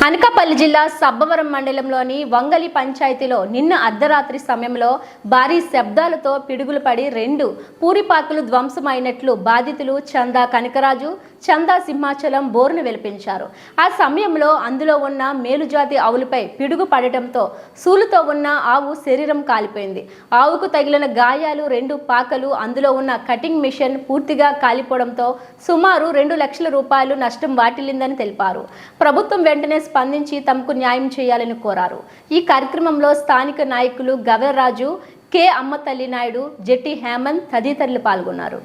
అనకాపల్లి జిల్లా సబ్బవరం మండలంలోని వంగలి పంచాయతీలో నిన్న అర్ధరాత్రి సమయంలో భారీ శబ్దాలతో పిడుగులు పడి 2 పూరిపాకులు ధ్వంసమైనట్లు బాధితులు చందా కనకరాజు, చందా సింహాచలం బోరును వెలిపించారు. ఆ సమయంలో అందులో ఉన్న మేలుజాతి ఆవులపై పిడుగు పడటంతో సూలుతో ఉన్న ఆవు శరీరం కాలిపోయింది. ఆవుకు తగిలిన గాయాలు, 2 పాకలు, అందులో ఉన్న కటింగ్ మిషన్ పూర్తిగా కాలిపోవడంతో సుమారు 2 లక్షల రూపాయలు నష్టం వాటిల్లిందని తెలిపారు. ప్రభుత్వం వెంటనే స్పందించి తమకు న్యాయం చేయాలని కోరారు. ఈ కార్యక్రమంలో స్థానిక నాయకులు గవర్రాజు, కె అమ్మతల్లి నాయుడు, జెట్టి హేమంత్ తదితరులు పాల్గొన్నారు.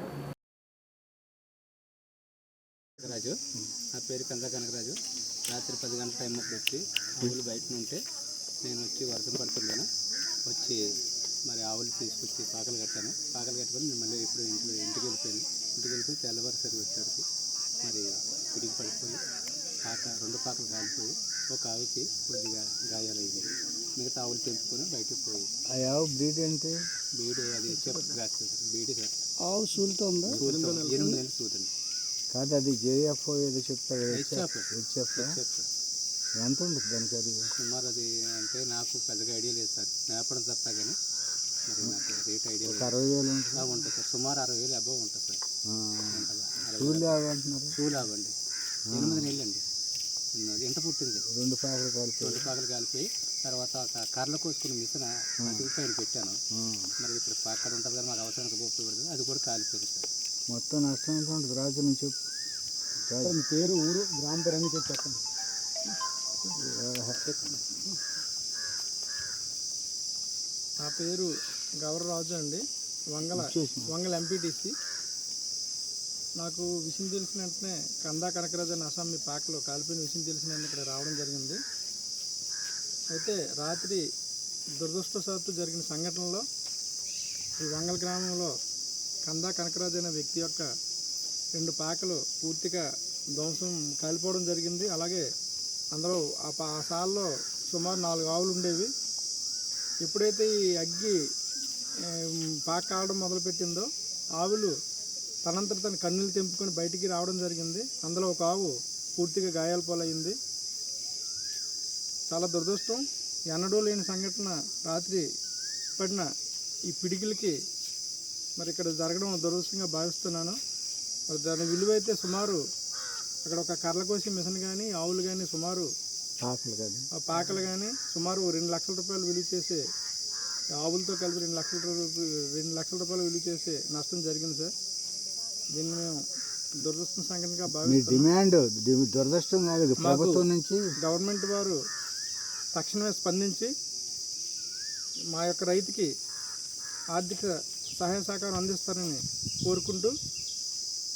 నా పేరు కందా కనకరాజు. రాత్రి 10 గంటల టైం అప్పుడు వచ్చి ఆవులు బయట ఉంటే నేను వచ్చి వర్షం పడుతున్నాను. వచ్చి మరి ఆవులు తీసుకొచ్చి పాకలు కట్టాను. పాకలు కట్టుకొని నేను మళ్ళీ ఇప్పుడు ఇంటికి వెళ్ళిపోయి తెల్లవారుసరి వచ్చేసరికి మరి పిడికి పడిపోయి 2 పాకలు కాలిపోయి ఒక ఆవుకి కొద్దిగా గాయాలయ్యింది. మిగతా ఆవులు తెంపుకొని బయటకు పోయి. ఆ ఆవు బ్రీడ్ ఏంటి? బీడు అది క్రాస్ బీడు సార్. ఆవు సూలుతో ఉందా? 8 నెలలు సూదండి. కాదు, అది జేఎఫ్ ఏదో చెప్తారు. హెచ్ఎఫ్ ఎంత ఉంటుంది దానికి? అది సుమారు అది అంటే నాకు పెద్దగా ఐడియా లేదు సార్. మేపడం తప్ప కానీ మరి నాకు రేట్ ఐడియా లేదు. 60,000 ఉంటుంది సార్. సుమారు 60,000 అబవ్ ఉంటుంది సార్. సూలు ఆవు అంటున్నారు. సూలు ఆవు అండి. 8 నెలలు అండి. అది ఎంత పుట్టింది. 2 పాకలు కాలిపోయి. 2 పాకలు కాలిపోయి తర్వాత కర్రలు కోసుకుని మిషన్ అటుకు పైన పెట్టాను. మరి ఇక్కడ అక్కడ ఉంటుంది కానీ మాకు అవసరానికి ఉపయోగపడుతుంది. అది కూడా కాలిపోయింది సార్. మొత్తం నష్టం ఎంత ఉంటుంది? రాజు నుంచి మీ పేరు, ఊరు, గ్రామ పేరు అని చెప్పండి. నా పేరు గవర్రాజు అండి. వంగల ఎంపీటీసీ. నాకు విషయం తెలిసిన వెంటనే కందా కనకరాజు అని అస్సామీ పాకలో కాలిపోయిన విషయం తెలిసిన వెంటనే ఇక్కడ రావడం జరిగింది. అయితే రాత్రి దురదృష్టవశాత్తు జరిగిన సంఘటనలో ఈ వంగల గ్రామంలో కందా కనకరాజు అనే వ్యక్తి యొక్క 2 పాకలు పూర్తిగా ధ్వంసం కాలిపోవడం జరిగింది. అలాగే అందులో ఆ సాల్లో సుమారు 4 ఆవులు ఉండేవి. ఎప్పుడైతే ఈ అగ్గి పాక కావడం మొదలుపెట్టిందో ఆవులు తనంతట తన కన్నులు తెంపుకొని బయటికి రావడం జరిగింది. అందులో ఒక ఆవు పూర్తిగా గాయాల పాలయ్యింది. చాలా దురదృష్టం. ఎన్నడూ లేని సంఘటన రాత్రి పడిన ఈ పిడికిలకి మరి ఇక్కడ జరగడం దురదృష్టంగా భావిస్తున్నాను. మరి దాని విలువ అయితే సుమారు అక్కడ ఒక కర్రల కోసి మిషన్ కానీ, ఆవులు కానీ, సుమారు పాకలు కానీ సుమారు 2 లక్షల రూపాయలు విలువ చేసే, ఆవులతో కలిపి 2 లక్షల రూపాయలు విలువ చేసే నష్టం జరిగింది సార్. దీన్ని మేము దురదృష్టం సంఘటనగా భావిస్తున్నాం. డిమాండ్ దురదృష్టం కాదు, ప్రభుత్వం నుంచి గవర్నమెంట్ వారు తక్షణమే స్పందించి మా యొక్క రైతుకి ఆర్థిక సహాయ సహకారం అందిస్తారని కోరుకుంటూ